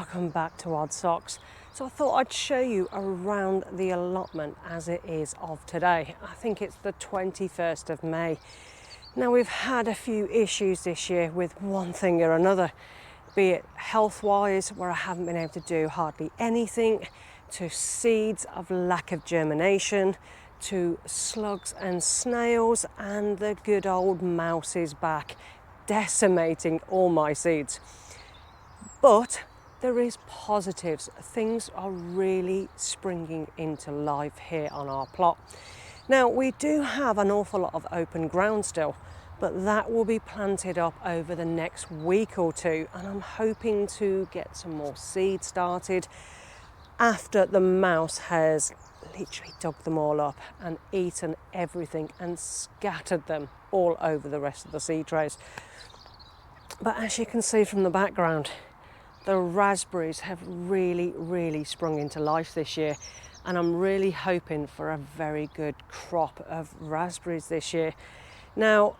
welcome back to Odd Socks. So I thought I'd show you around the allotment as it is of today. I think it's the 21st of May. Now we've had a few issues this year with one thing or another, be it health-wise, where I haven't been able to do hardly anything, to seeds of lack of germination, to slugs and snails, and the good old mouse is back, decimating all my seeds. But there is positives. Things are really springing into life here on our plot. Now we do have an awful lot of open ground still, but that will be planted up over the next week or two, and I'm hoping to get some more seed started after the mouse has literally dug them all up and eaten everything and scattered them all over the rest of the seed trays. But as you can see from the background, the raspberries have really sprung into life this year, and I'm really hoping for a very good crop of raspberries this year. Now,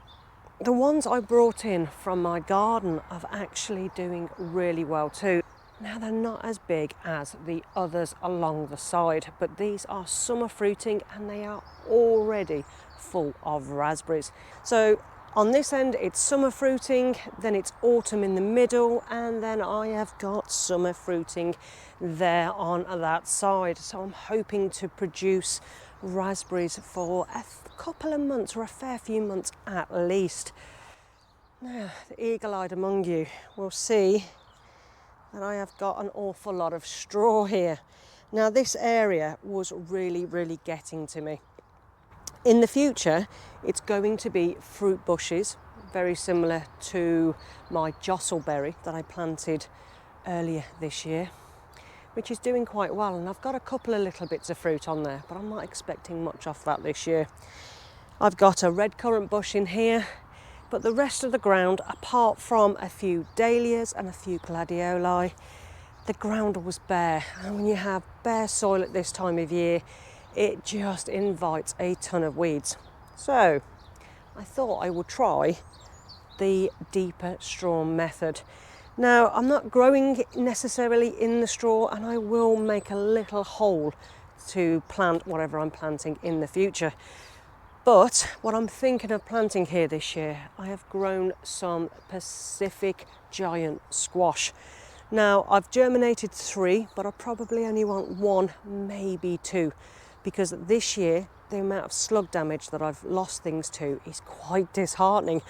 the ones I brought in from my garden are actually doing really well too. Now, they're not as big as the others along the side, but these are summer fruiting and they are already full of raspberries. So on this end it's summer fruiting, then it's autumn in the middle, and then I have got summer fruiting there on that side. So I'm hoping to produce raspberries for a couple of months, or a fair few months at least. Now, the eagle-eyed among you will see that I have got an awful lot of straw here. Now, this area was really getting to me. In the future, it's going to be fruit bushes, very similar to my jostleberry that I planted earlier this year, which is doing quite well. And I've got a couple of little bits of fruit on there, but I'm not expecting much off that this year. I've got a red currant bush in here, but the rest of the ground, apart from a few dahlias and a few gladioli, the ground was bare. And when you have bare soil at this time of year, it just invites a ton of weeds. So I thought I would try the deeper straw method. Now, I'm not growing necessarily in the straw, and I will make a little hole to plant whatever I'm planting in the future. But what I'm thinking of planting here this year, I have grown some Pacific giant squash. Now, I've germinated 3, but I probably only want 1, maybe 2. Because this year, the amount of slug damage that I've lost things to is quite disheartening.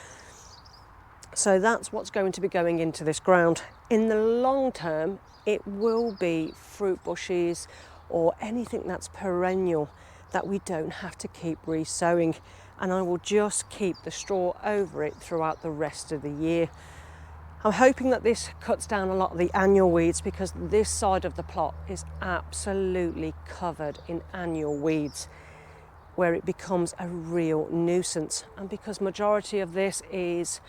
So that's what's going to be going into this ground. In the long term, it will be fruit bushes or anything that's perennial that we don't have to keep re-sowing. And I will just keep the straw over it throughout the rest of the year. I'm hoping that this cuts down a lot of the annual weeds, because this side of the plot is absolutely covered in annual weeds, where it becomes a real nuisance. And because majority of this is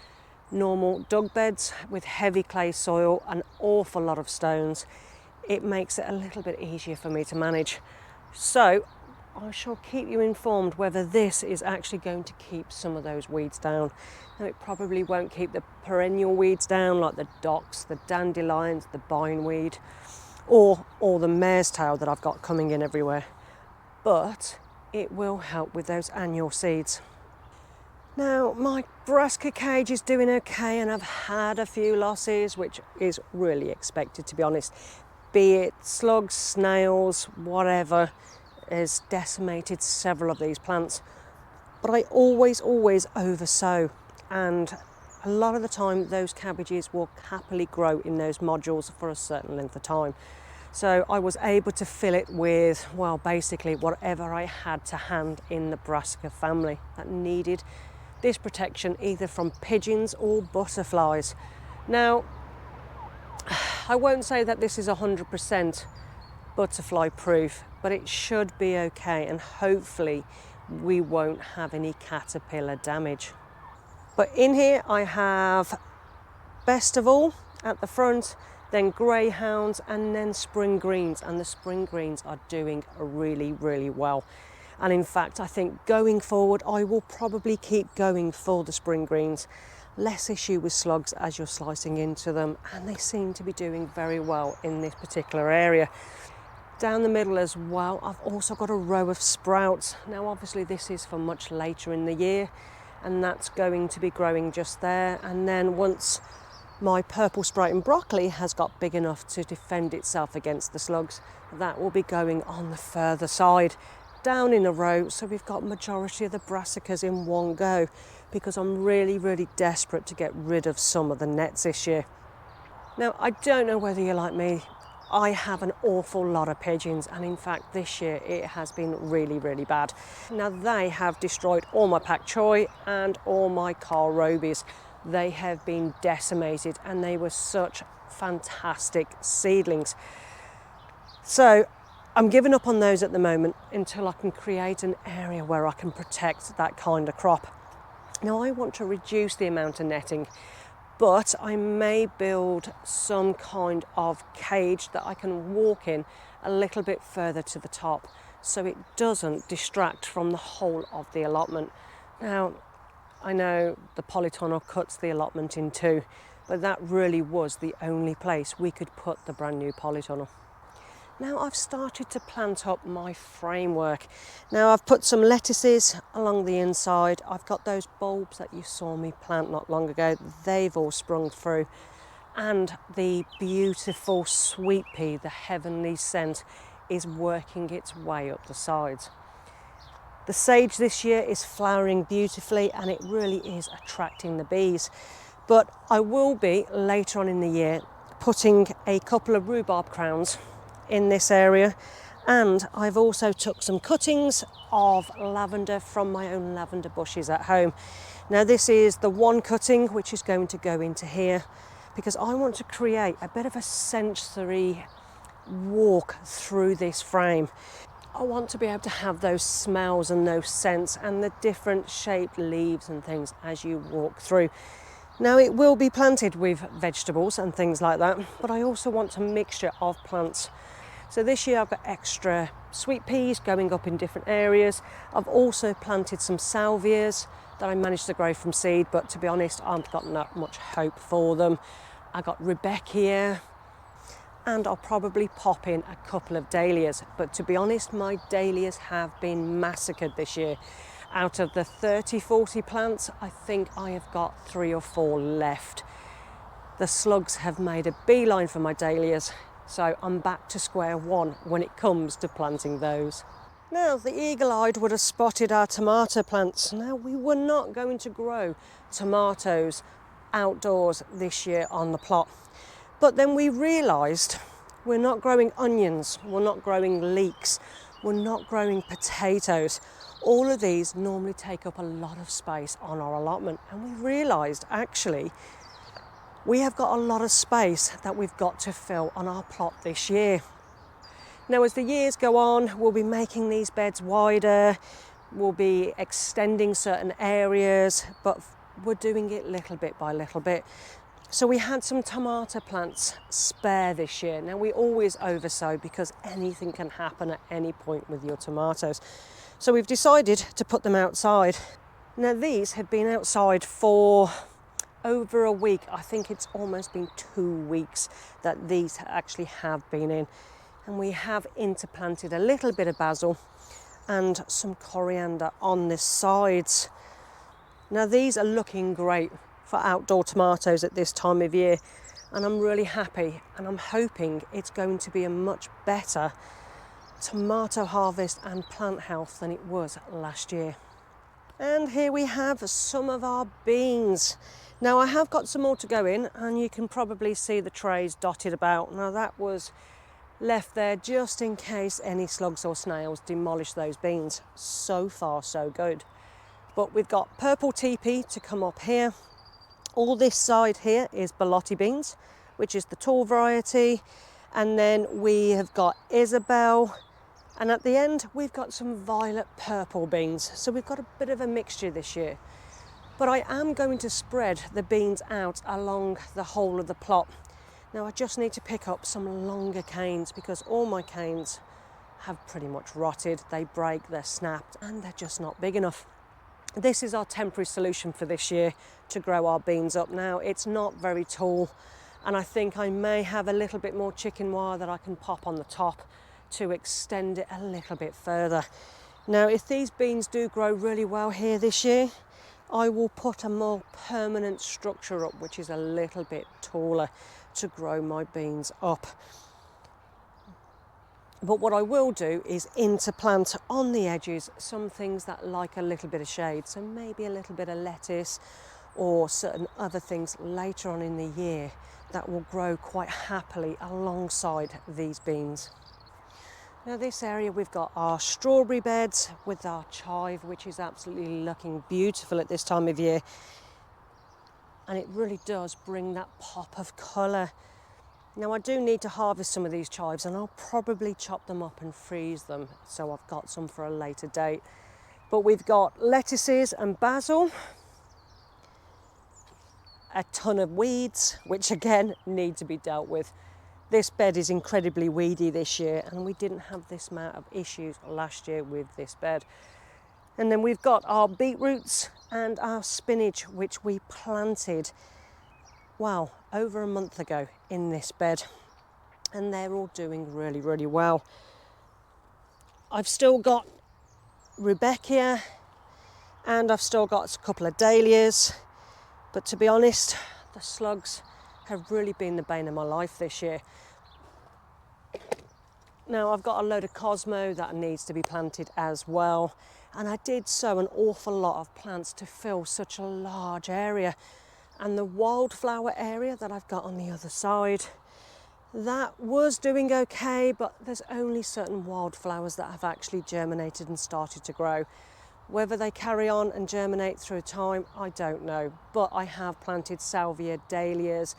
normal dug beds with heavy clay soil, an awful lot of stones, it makes it a little bit easier for me to manage. So I shall keep you informed whether this is actually going to keep some of those weeds down. Now, it probably won't keep the perennial weeds down, like the docks, the dandelions, the bindweed, or the mare's tail that I've got coming in everywhere. But it will help with those annual seeds. Now, my Brassica cage is doing okay, and I've had a few losses, which is really expected, to be honest. Be it slugs, snails, whatever, has decimated several of these plants. But I always oversow, and a lot of the time those cabbages will happily grow in those modules for a certain length of time. So I was able to fill it with, well, basically whatever I had to hand in the Brassica family that needed this protection, either from pigeons or butterflies. Now, I won't say that this is 100% butterfly proof, but it should be okay, and hopefully we won't have any caterpillar damage. But in here I have Best of all at the front, then greyhounds, and then spring greens, and the spring greens are doing really well. And in fact, I think going forward I will probably keep going for the spring greens. less issue with slugs as you're slicing into them, and they seem to be doing very well in this particular area. Down the middle as well, I've also got a row of sprouts. Now obviously this is for much later in the year, and that's going to be growing just there. And then once my purple sprouting broccoli has got big enough to defend itself against the slugs, that will be going on the further side, down in a row. So we've got majority of the brassicas in one go, because I'm really desperate to get rid of some of the nets this year. Now, I don't know whether you're like me, I have an awful lot of pigeons, and in fact this year it has been really bad. Now they have destroyed all my pak choi and all my kohlrabies. They have been decimated, and they were such fantastic seedlings. So I'm giving up on those at the moment until I can create an area where I can protect that kind of crop. Now I want to reduce the amount of netting, but I may build some kind of cage that I can walk in a little bit further to the top, so it doesn't distract from the whole of the allotment. Now, I know the polytunnel cuts the allotment in two, but that really was the only place we could put the brand new polytunnel. Now I've started to plant up my framework. Now I've put some lettuces along the inside. I've got those bulbs that you saw me plant not long ago. They've all sprung through. And the beautiful sweet pea, the heavenly scent, is working its way up the sides. The sage this year is flowering beautifully, and it really is attracting the bees. But I will be later on in the year putting a couple of rhubarb crowns in this area, and I've also took some cuttings of lavender from my own lavender bushes at home. Now this is the one cutting which is going to go into here, because I want to create a bit of a sensory walk through this frame. I want to be able to have those smells and those scents and the different shaped leaves and things as you walk through. Now it will be planted with vegetables and things like that, but I also want a mixture of plants. So this year I've got extra sweet peas going up in different areas. I've also planted some salvias that I managed to grow from seed, but to be honest, I haven't got that much hope for them. I got Rebecca, and I'll probably pop in a couple of dahlias. But to be honest, my dahlias have been massacred this year. Out of the 30-40 plants, I think I have got 3 or 4 left. The slugs have made a beeline for my dahlias, so I'm back to square one when it comes to planting those. Now, the eagle-eyed would have spotted our tomato plants. Now, we were not going to grow tomatoes outdoors this year on the plot. But then we realised we're not growing onions, we're not growing leeks, we're not growing potatoes. All of these normally take up a lot of space on our allotment, and we realised actually we have got a lot of space that we've got to fill on our plot this year. Now as the years go on, we'll be making these beds wider, we'll be extending certain areas, but we're doing it little bit by little bit. So we had some tomato plants spare this year. Now we always oversow because anything can happen at any point with your tomatoes. So we've decided to put them outside. Now these have been outside for over a week. I think it's almost been 2 weeks that these actually have been in. And we have interplanted a little bit of basil and some coriander on the sides. Now these are looking great for outdoor tomatoes at this time of year, and I'm really happy, and I'm hoping it's going to be a much better tomato harvest and plant health than it was last year. And here we have some of our beans. Now I have got some more to go in, and you can probably see the trays dotted about. Now that was left there just in case any slugs or snails demolish those beans. So far so good. But we've got purple teepee to come up here. All this side here is Balotti beans, which is the tall variety. And then we have got Isabel. And at the end, we've got some violet purple beans. So we've got a bit of a mixture this year. But I am going to spread the beans out along the whole of the plot. Now I just need to pick up some longer canes because all my canes have pretty much rotted. They break, they're snapped, and they're just not big enough. This is our temporary solution for this year to grow our beans up. Now, it's not very tall, and I think I may have a little bit more chicken wire that I can pop on the top to extend it a little bit further. Now, if these beans do grow really well here this year, I will put a more permanent structure up, which is a little bit taller, to grow my beans up. But what I will do is interplant on the edges some things that like a little bit of shade. So maybe a little bit of lettuce or certain other things later on in the year that will grow quite happily alongside these beans. Now, this area we've got our strawberry beds with our chive, which is absolutely looking beautiful at this time of year. And it really does bring that pop of colour. Now, I do need to harvest some of these chives, and I'll probably chop them up and freeze them, so I've got some for a later date. But we've got lettuces and basil, a ton of weeds, which again need to be dealt with. This bed is incredibly weedy this year, and we didn't have this amount of issues last year with this bed. And then we've got our beetroots and our spinach, which we planted, wow, over a month ago in this bed. And they're all doing really, really well. I've still got Rhubarb, and I've still got a couple of dahlias. But to be honest, the slugs have really been the bane of my life this year. Now, I've got a load of Cosmo that needs to be planted as well. And I did sow an awful lot of plants to fill such a large area. And the wildflower area that I've got on the other side, that was doing okay, but there's only certain wildflowers that have actually germinated and started to grow. Whether they carry on and germinate through time, I don't know. But I have planted salvia, dahlias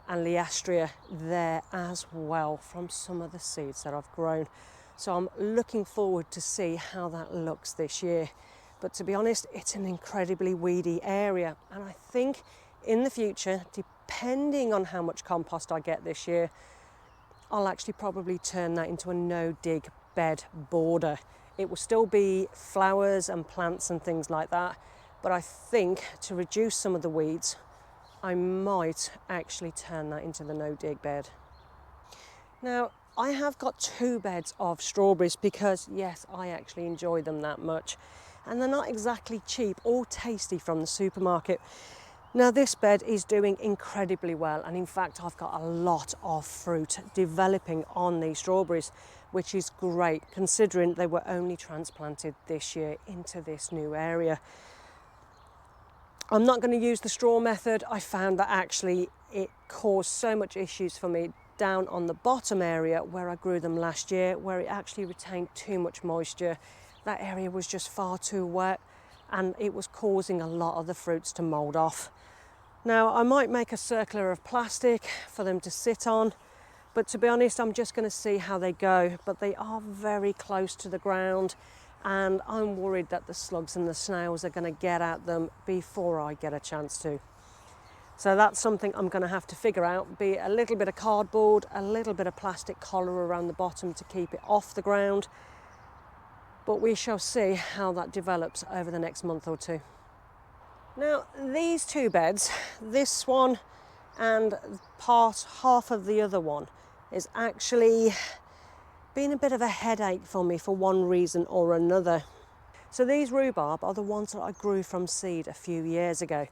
and liastria there as well from some of the seeds that I've grown. So I'm looking forward to see how that looks this year. But to be honest, it's an incredibly weedy area. And I think in the future, depending on how much compost I get this year, I'll actually probably turn that into a no-dig bed border. It will still be flowers and plants and things like that, but I think to reduce some of the weeds, I might actually turn that into the no-dig bed. Now, I have got 2 beds of strawberries because, yes, I actually enjoy them that much. And they're not exactly cheap or tasty from the supermarket. Now, this bed is doing incredibly well, and in fact I've got a lot of fruit developing on these strawberries, which is great considering they were only transplanted this year into this new area. I'm not going to use the straw method. I found that actually it caused so much issues for me down on the bottom area where I grew them last year, where it actually retained too much moisture. That area was just far too wet, and it was causing a lot of the fruits to mould off. Now, I might make a circular of plastic for them to sit on, but to be honest, I'm just going to see how they go. But they are very close to the ground, and I'm worried that the slugs and the snails are going to get at them before I get a chance to. So that's something I'm going to have to figure out, be a little bit of cardboard, a little bit of plastic collar around the bottom to keep it off the ground. But we shall see how that develops over the next month or two. Now, these 2 beds, this one and half of the other one, is actually been a bit of a headache for me for one reason or another. So these rhubarb are the ones that I grew from seed a few years ago,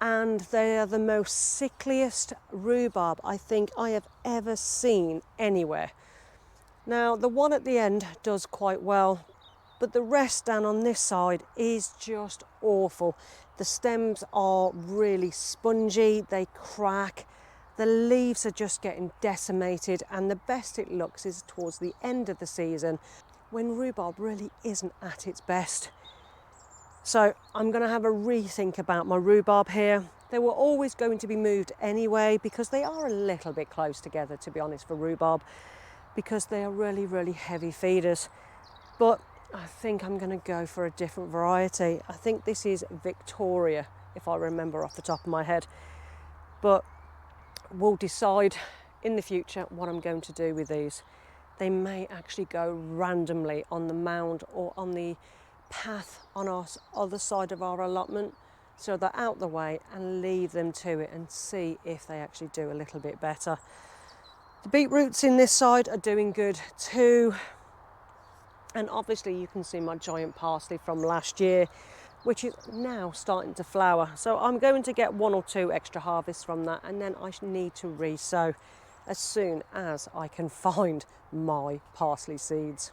and they are the most sickliest rhubarb I think I have ever seen anywhere. Now, the one at the end does quite well, but the rest down on this side is just awful. The stems are really spongy, they crack, the leaves are just getting decimated, and the best it looks is towards the end of the season when rhubarb really isn't at its best. So I'm going to have a rethink about my rhubarb here. They were always going to be moved anyway because they are a little bit close together, to be honest, for rhubarb, because they are really, really heavy feeders. But I think I'm going to go for a different variety. I think this is Victoria, if I remember off the top of my head. But we'll decide in the future what I'm going to do with these. They may actually go randomly on the mound or on the path on our other side of our allotment, so they're out the way, and leave them to it and see if they actually do a little bit better. The beetroots in this side are doing good too. And obviously you can see my giant parsley from last year, which is now starting to flower. So I'm going to get 1 or 2 extra harvests from that, and then I need to re-sow as soon as I can find my parsley seeds.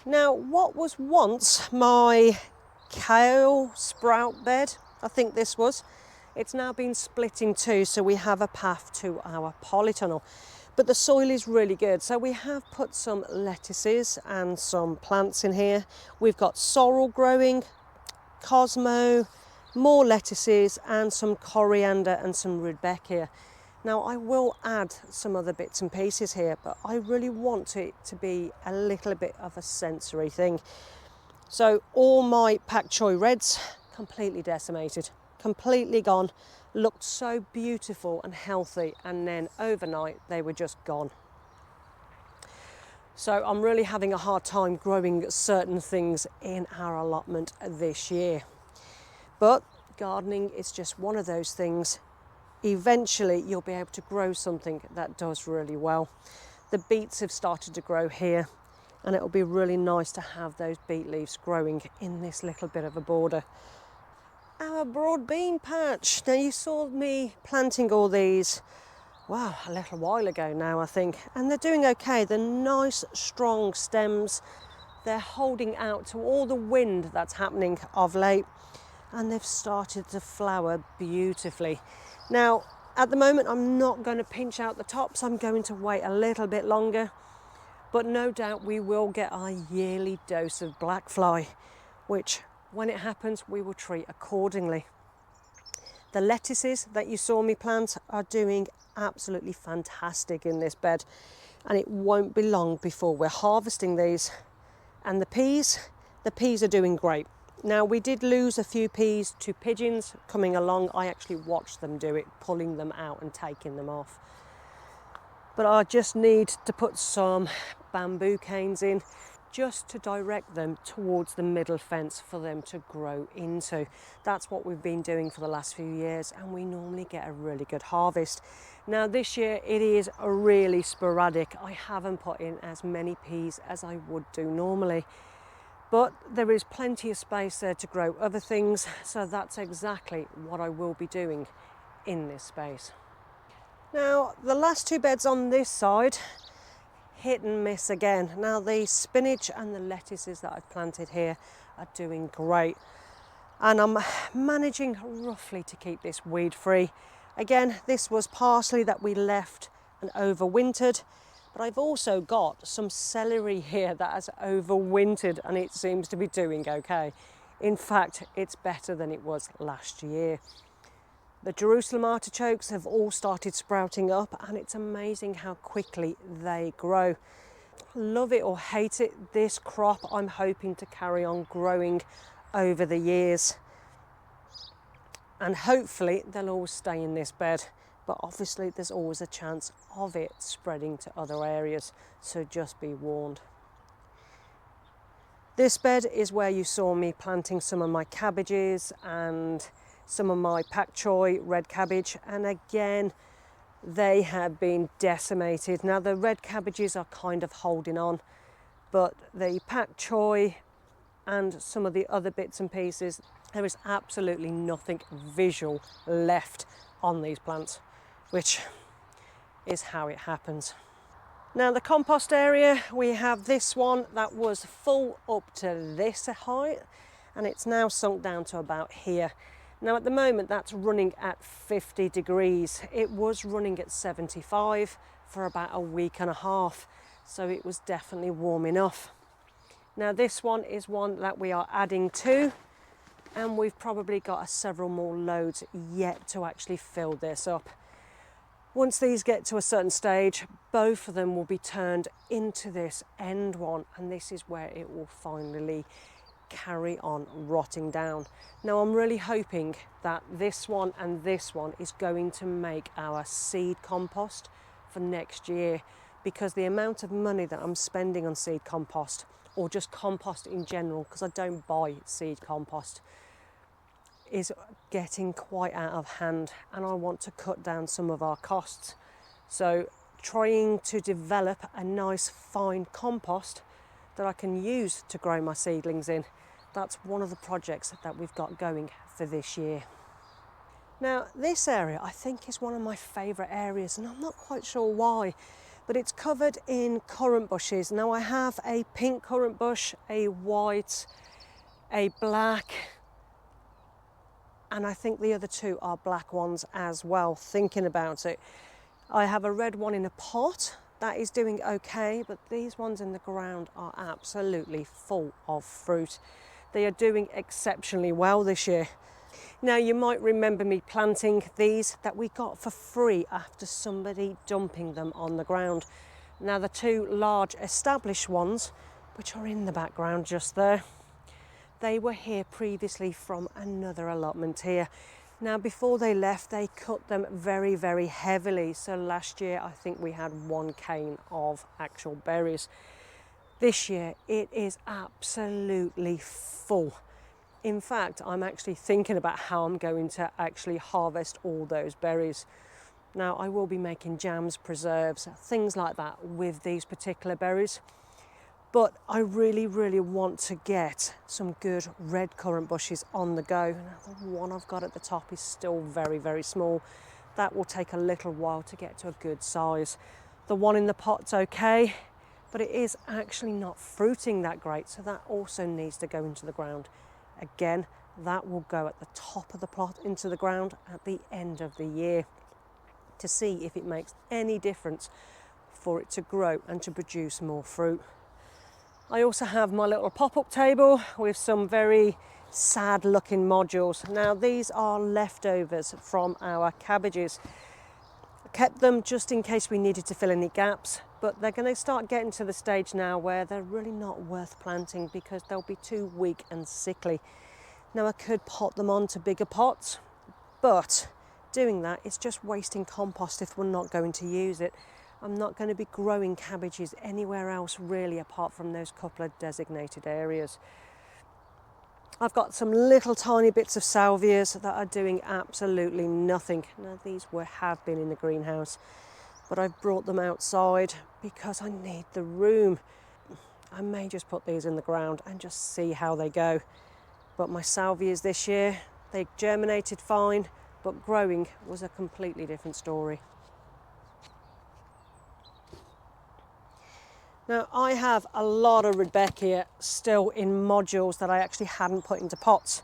Now, what was once my kale sprout bed, I think this was, it's now been split in 2, so we have a path to our polytunnel. But the soil is really good, so we have put some lettuces and some plants in here. We've got sorrel growing, cosmo, more lettuces, and some coriander and some rudbeckia. Now, I will add some other bits and pieces here, but I really want it to be a little bit of a sensory thing. So all my pak choi reds completely decimated, completely gone. Looked so beautiful and healthy, and then overnight they were just gone. So I'm really having a hard time growing certain things in our allotment this year. But gardening is just one of those things. Eventually you'll be able to grow something that does really well. The beets have started to grow here, and it'll be really nice to have those beet leaves growing in this little bit of a border. Our broad bean patch. Now, you saw me planting all these, wow, a little while ago now, I think, and they're doing okay. They're nice, strong stems. They're holding out to all the wind that's happening of late, and they've started to flower beautifully. Now, at the moment, I'm not going to pinch out the tops. I'm going to wait a little bit longer, but no doubt we will get our yearly dose of black fly, which when it happens, we will treat accordingly. The lettuces that you saw me plant are doing absolutely fantastic in this bed, and it won't be long before we're harvesting these. And the peas are doing great. Now, we did lose a few peas to pigeons coming along. I actually watched them do it, pulling them out and taking them off. But I just need to put some bamboo canes in, just to direct them towards the middle fence for them to grow into. That's what we've been doing for the last few years, and we normally get a really good harvest. Now, this year it is really sporadic. I haven't put in as many peas as I would do normally, but there is plenty of space there to grow other things, so that's exactly what I will be doing in this space. Now, the last 2 beds on this side, hit and miss again. Now, the spinach and the lettuces that I've planted here are doing great, and I'm managing roughly to keep this weed free. Again, this was parsley that we left and overwintered, but I've also got some celery here that has overwintered, and it seems to be doing okay. In fact, it's better than it was last year. The Jerusalem artichokes have all started sprouting up, and it's amazing how quickly they grow. Love it or hate it, this crop I'm hoping to carry on growing over the years. And hopefully they'll all stay in this bed, but obviously there's always a chance of it spreading to other areas, so just be warned. This bed is where you saw me planting some of my cabbages and some of my pak choi red cabbage, and again they have been decimated. Now, the red cabbages are kind of holding on, but the pak choi and some of the other bits and pieces, there is absolutely nothing visual left on these plants, which is how it happens. Now, the compost area, we have this one that was full up to this height, and it's now sunk down to about here. Now, at the moment, that's running at 50 degrees. It was running at 75 for about a week and a half, so it was definitely warm enough. Now, this one is one that we are adding to, and we've probably got several more loads yet to actually fill this up. Once these get to a certain stage, both of them will be turned into this end one, and this is where it will finally carry on rotting down. Now, I'm really hoping that this one and this one is going to make our seed compost for next year, because the amount of money that I'm spending on seed compost, or just compost in general, because I don't buy seed compost, is getting quite out of hand, and I want to cut down some of our costs. So trying to develop a nice fine compost that I can use to grow my seedlings in, that's one of the projects that we've got going for this year. Now this area I think is one of my favourite areas, and I'm not quite sure why, but it's covered in currant bushes. Now I have a pink currant bush, a white, a black, and I think the other two are black ones as well, thinking about it. I have a red one in a pot that is doing okay, but these ones in the ground are absolutely full of fruit. They are doing exceptionally well this year. Now you might remember me planting these that we got for free after somebody dumping them on the ground. Now the two large established ones, which are in the background just there, they were here previously from another allotment here. Now before they left, they cut them very, very heavily. So last year I think we had 1 cane of actual berries. This year it is absolutely full. In fact, I'm actually thinking about how I'm going to actually harvest all those berries. Now I will be making jams, preserves, things like that with these particular berries. But I really, really want to get some good red currant bushes on the go. Now, the one I've got at the top is still very, very small. That will take a little while to get to a good size. The one in the pot's okay, but it is actually not fruiting that great, so that also needs to go into the ground. Again, that will go at the top of the plot into the ground at the end of the year to see if it makes any difference for it to grow and to produce more fruit. I also have my little pop-up table with some very sad looking modules. Now these are leftovers from our cabbages. I kept them just in case we needed to fill any gaps, but they're going to start getting to the stage now where they're really not worth planting because they'll be too weak and sickly. Now I could pot them onto bigger pots, but doing that is just wasting compost if we're not going to use it. I'm not going to be growing cabbages anywhere else really apart from those couple of designated areas. I've got some little tiny bits of salvias that are doing absolutely nothing. Now these have been in the greenhouse, but I've brought them outside because I need the room. I may just put these in the ground and just see how they go. But my salvias this year, they germinated fine, but growing was a completely different story. Now I have a lot of Rhubarb still in modules that I actually hadn't put into pots.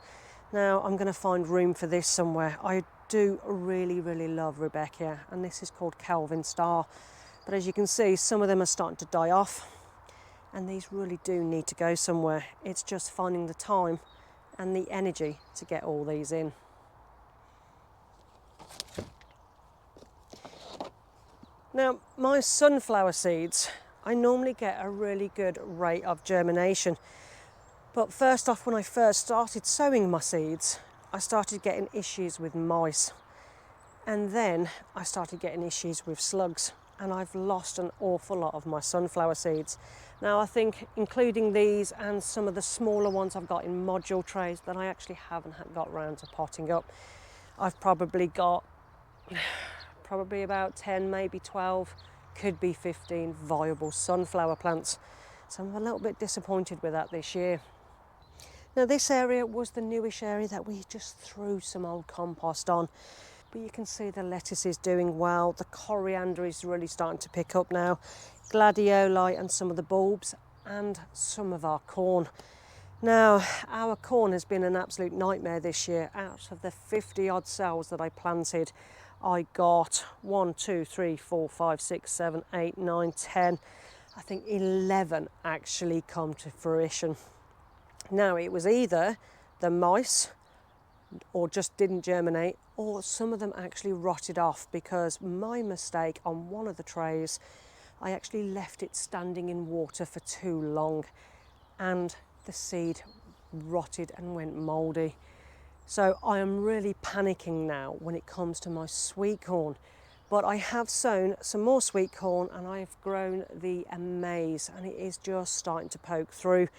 Now I'm going to find room for this somewhere. I do really, really love Rhubarb, and this is called Kelvin Star. But as you can see, some of them are starting to die off, and these really do need to go somewhere. It's just finding the time and the energy to get all these in. Now my sunflower seeds, I normally get a really good rate of germination. But first off, when I first started sowing my seeds, I started getting issues with mice. And then I started getting issues with slugs, and I've lost an awful lot of my sunflower seeds. Now I think including these and some of the smaller ones I've got in module trays that I actually haven't got round to potting up, I've probably got about 10, maybe 12, could be 15 viable sunflower plants. So I'm a little bit disappointed with that this year. Now this area was the newish area that we just threw some old compost on. But you can see the lettuce is doing well. The coriander is really starting to pick up now. Gladioli and some of the bulbs and some of our corn. Now our corn has been an absolute nightmare this year. Out of the 50 odd cells that I planted, I got 1, 2, 3, 4, 5, 6, 7, 8, 9, 10. I think 11 actually come to fruition. Now it was either the mice or just didn't germinate, or some of them actually rotted off because my mistake on one of the trays, I actually left it standing in water for too long and the seed rotted and went mouldy. So I am really panicking now when it comes to my sweet corn. But I have sown some more sweet corn and I've grown the maize, and it is just starting to poke through.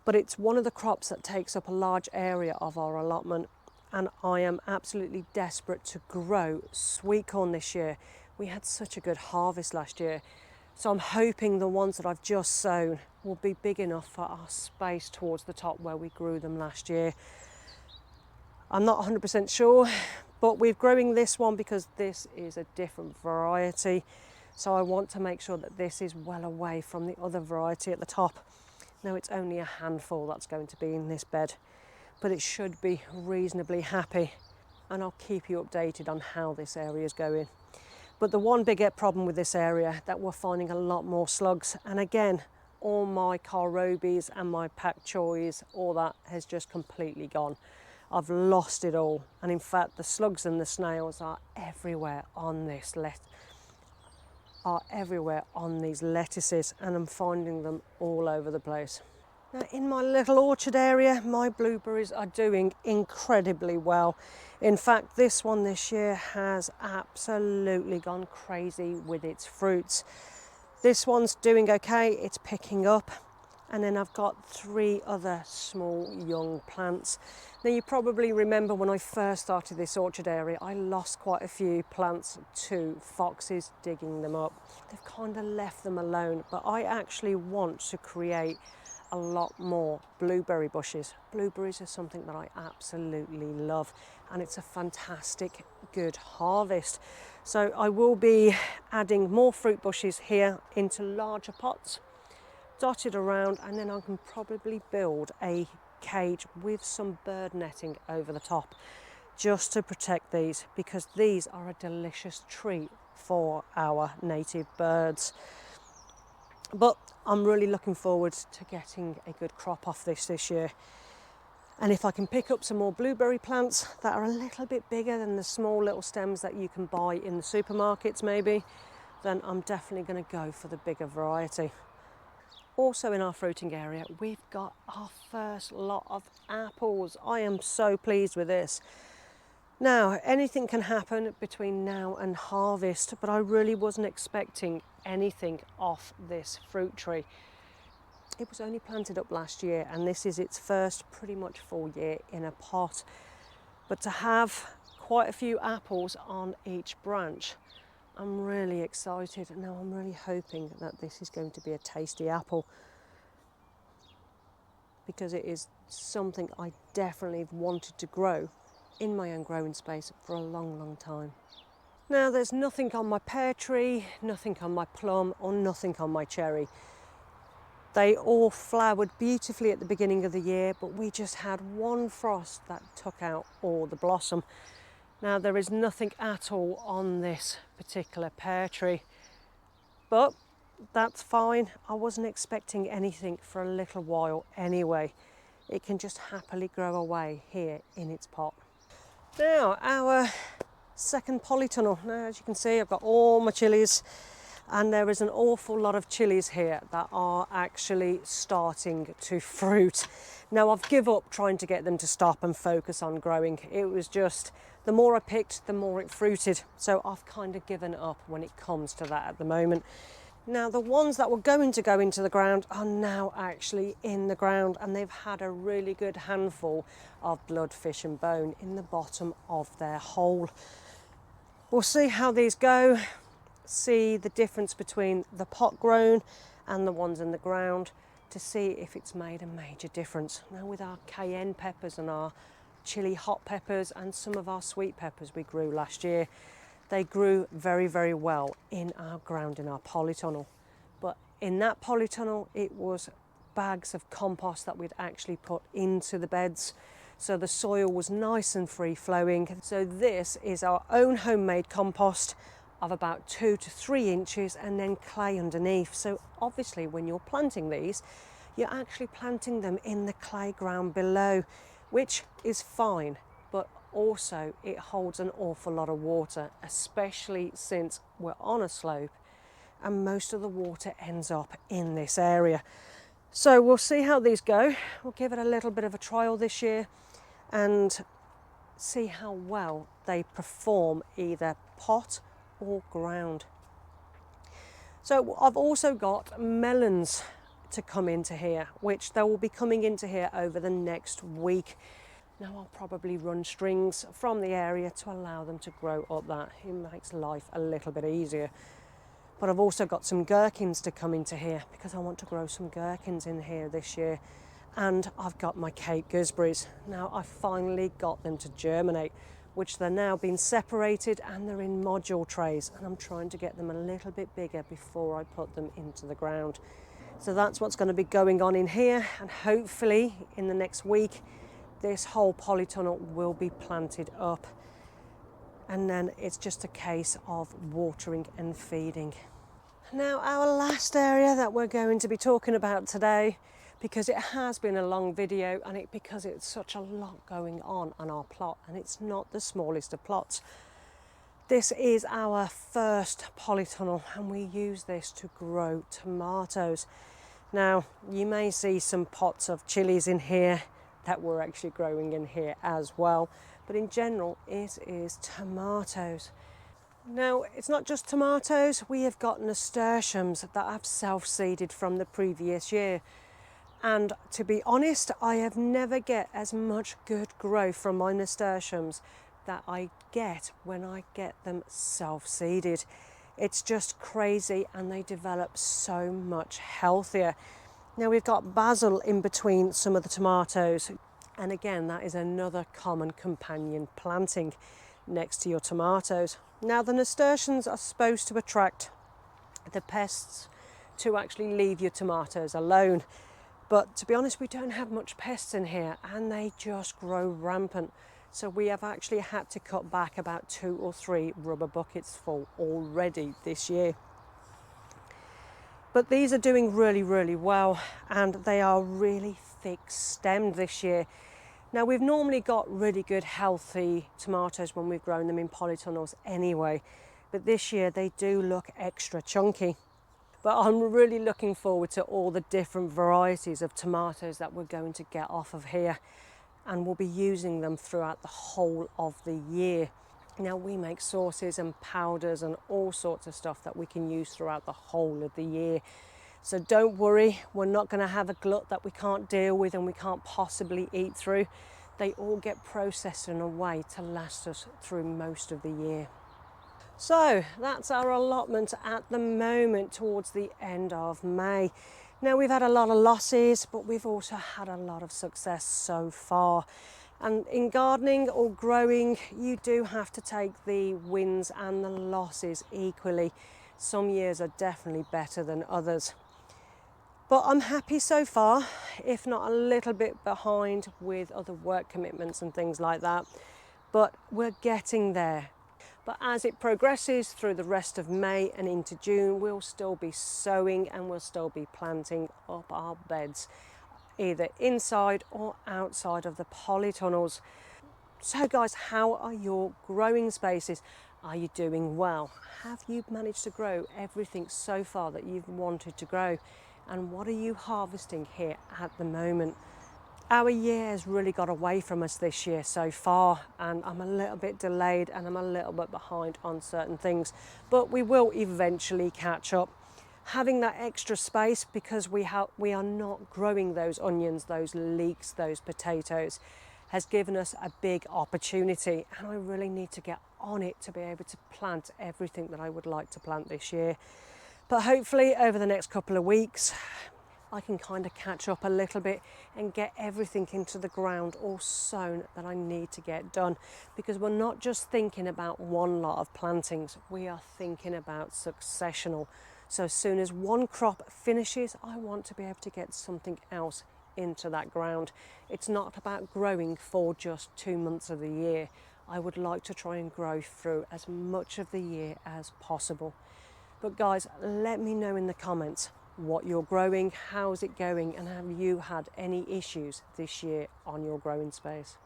But it's one of the crops that takes up a large area of our allotment, and I am absolutely desperate to grow sweet corn this year. We had such a good harvest last year, so I'm hoping the ones that I've just sown will be big enough for our space towards the top where we grew them last year. I'm not 100% sure, but we're growing this one because this is a different variety. So I want to make sure that this is well away from the other variety at the top. Now it's only a handful that's going to be in this bed, but it should be reasonably happy. And I'll keep you updated on how this area is going. But the one big problem with this area, that we're finding a lot more slugs. And again, all my kohlrabies and my pak choys, all that has just completely gone. I've lost it all. And in fact, the slugs and the snails are everywhere on this these lettuces, and I'm finding them all over the place. Now, in my little orchard area, my blueberries are doing incredibly well. In fact, this one this year has absolutely gone crazy with its fruits. This one's doing okay, it's picking up. And then I've got 3 other small young plants. Now, you probably remember when I first started this orchard area, I lost quite a few plants to foxes digging them up. They've kind of left them alone, but I actually want to create a lot more blueberry bushes. Blueberries are something that I absolutely love, and it's a fantastic good harvest. So I will be adding more fruit bushes here into larger pots, dotted around, and then I can probably build a cage with some bird netting over the top just to protect these, because these are a delicious treat for our native birds. But I'm really looking forward to getting a good crop off this year. And if I can pick up some more blueberry plants that are a little bit bigger than the small little stems that you can buy in the supermarkets maybe, then I'm definitely going to go for the bigger variety. Also in our fruiting area, we've got our first lot of apples. I am so pleased with this. Now, anything can happen between now and harvest, but I really wasn't expecting anything off this fruit tree. It was only planted up last year, and this is its first pretty much full year in a pot. But to have quite a few apples on each branch, I'm really excited. Now I'm really hoping that this is going to be a tasty apple, because it is something I definitely wanted to grow in my own growing space for a long time. Now, there's nothing on my pear tree, nothing on my plum, or nothing on my cherry. They all flowered beautifully at the beginning of the year, but we just had one frost that took out all the blossom. Now, there is nothing at all on this particular pear tree, but that's fine. I wasn't expecting anything for a little while anyway. It can just happily grow away here in its pot. Now, our second polytunnel. Now, as you can see, I've got all my chilies, and there is an awful lot of chilies here that are actually starting to fruit. Now, I've given up trying to get them to stop and focus on growing. It was just, the more I picked, the more it fruited. So I've kind of given up when it comes to that at the moment. Now, the ones that were going to go into the ground are now actually in the ground, and they've had a really good handful of blood, fish and bone in the bottom of their hole. We'll see how these go, see the difference between the pot grown and the ones in the ground, to see if it's made a major difference. Now, with our cayenne peppers and our chili hot peppers and some of our sweet peppers we grew last year, they grew very well in our ground, in our polytunnel. But in that polytunnel, it was bags of compost that we'd actually put into the beds. So the soil was nice and free flowing. So this is our own homemade compost of about 2 to 3 inches, and then clay underneath. So obviously when you're planting these, you're actually planting them in the clay ground below, which is fine, but also it holds an awful lot of water, especially since we're on a slope and most of the water ends up in this area. So we'll see how these go. We'll give it a little bit of a trial this year and see how well they perform either pot or ground. So I've also got melons to come into here, which they will be coming into here over the next week. Now I'll probably run strings from the area to allow them to grow up that. It makes life a little bit easier. But I've also got some gherkins to come into here because I want to grow some gherkins in here this year. And I've got my Cape gooseberries. Now I've finally got them to germinate, which they're now being separated and they're in module trays, and I'm trying to get them a little bit bigger before I put them into the ground. So that's what's going to be going on in here, and hopefully in the next week this whole polytunnel will be planted up, and then it's just a case of watering and feeding. Now our last area that we're going to be talking about today, because it has been a long video and because it's such a lot going on our plot, and it's not the smallest of plots. This is our first polytunnel and we use this to grow tomatoes. Now you may see some pots of chilies in here that we're actually growing in here as well, but in general it is tomatoes. Now it's not just tomatoes, we have got nasturtiums that I've self-seeded from the previous year. And to be honest, I have never get as much good growth from my nasturtiums that I get when I get them self-seeded. It's just crazy, and they develop so much healthier. Now we've got basil in between some of the tomatoes, and again that is another common companion planting next to your tomatoes. Now the nasturtiums are supposed to attract the pests to actually leave your tomatoes alone. But to be honest, we don't have much pests in here and they just grow rampant. So we have actually had to cut back about 2 or 3 rubber buckets full already this year. But these are doing really, really well, and they are really thick stemmed this year. Now we've normally got really good healthy tomatoes when we've grown them in polytunnels anyway, but this year they do look extra chunky. But I'm really looking forward to all the different varieties of tomatoes that we're going to get off of here, and we'll be using them throughout the whole of the year. Now we make sauces and powders and all sorts of stuff that we can use throughout the whole of the year. So don't worry, we're not going to have a glut that we can't deal with and we can't possibly eat through. They all get processed in a way to last us through most of the year. So that's our allotment at the moment towards the end of May. Now we've had a lot of losses, but we've also had a lot of success so far. And in gardening or growing, you do have to take the wins and the losses equally. Some years are definitely better than others. But I'm happy so far, if not a little bit behind with other work commitments and things like that. But we're getting there. But as it progresses through the rest of May and into June, we'll still be sowing and we'll still be planting up our beds, either inside or outside of the polytunnels. So guys, how are your growing spaces? Are you doing well? Have you managed to grow everything so far that you've wanted to grow? And what are you harvesting here at the moment? Our year has really got away from us this year so far, and I'm a little bit delayed and I'm a little bit behind on certain things, but we will eventually catch up. Having that extra space, because we are not growing those onions, those leeks, those potatoes, has given us a big opportunity, and I really need to get on it to be able to plant everything that I would like to plant this year. But hopefully over the next couple of weeks I can kind of catch up a little bit and get everything into the ground all sown that I need to get done, because we're not just thinking about one lot of plantings, we are thinking about successional. So as soon as one crop finishes, I want to be able to get something else into that ground. It's not about growing for just 2 months of the year. I would like to try and grow through as much of the year as possible. But guys, let me know in the comments what you're growing, how's it going, and have you had any issues this year on your growing space?